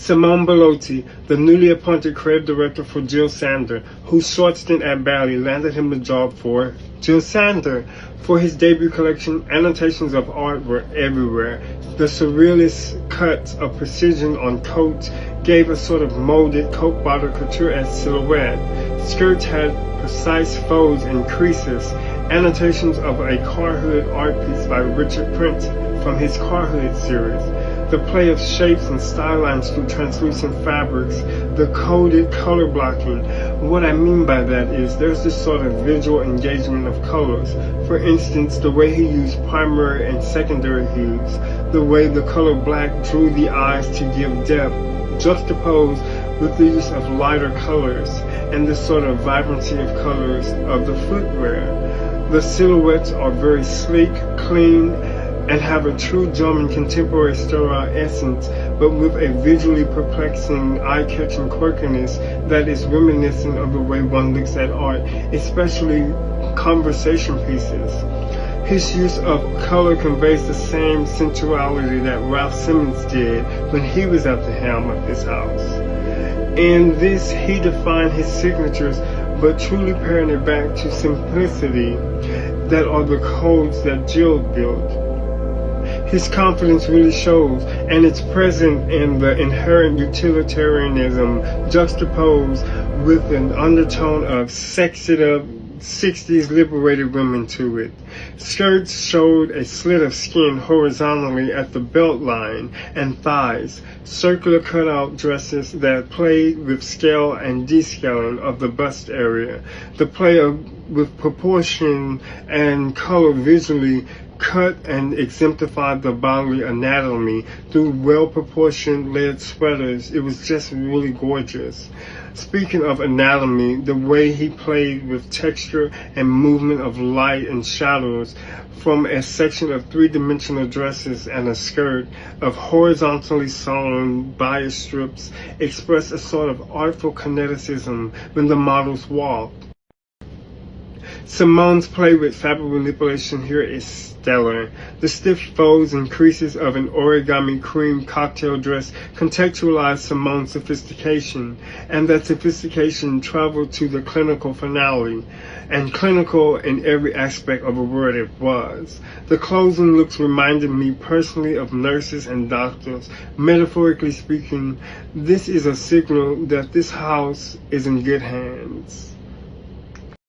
Simone Bellotti, the newly appointed creative director for Jil Sander, whose short stint at Bally landed him the job for Jil Sander. For his debut collection, annotations of art were everywhere. The surrealist cuts of precision on coats gave a sort of molded coat bottle couture as silhouette. Skirts had precise folds and creases. Annotations of a car hood art piece by Richard Prince from his Car Hood series. The play of shapes and stylines through translucent fabrics, the coded color blocking. What I mean by that is there's this sort of visual engagement of colors. For instance, the way he used primary and secondary hues, the way the color black drew the eyes to give depth, juxtaposed with the use of lighter colors, and the sort of vibrancy of colors of the footwear. The silhouettes are very sleek, clean, and have a true German contemporary sterile essence, but with a visually perplexing, eye-catching quirkiness that is reminiscent of the way one looks at art, especially conversation pieces. His use of color conveys the same sensuality that Ralph Simmons did when he was at the helm of this house. In this, he defined his signatures, but truly paring it back to simplicity that are the codes that Jil built. His confidence really shows, and it's present in the inherent utilitarianism juxtaposed with an undertone of sexed up 60s liberated women to it. Skirts showed a slit of skin horizontally at the belt line and thighs, circular cutout dresses that played with scale and descaling of the bust area. The play with proportion and color visually cut and exemplified the bodily anatomy through well-proportioned layered sweaters. It was just really gorgeous. Speaking of anatomy, the way he played with texture and movement of light and shadows from a section of three-dimensional dresses and a skirt of horizontally sewn bias strips expressed a sort of artful kineticism when the models walked. Simone's play with fabric manipulation here is stellar. The stiff folds and creases of an origami cream cocktail dress contextualize Simone's sophistication, and that sophistication traveled to the clinical finale, and clinical in every aspect of the word it was. The closing looks reminded me personally of nurses and doctors. Metaphorically speaking, this is a signal that this house is in good hands.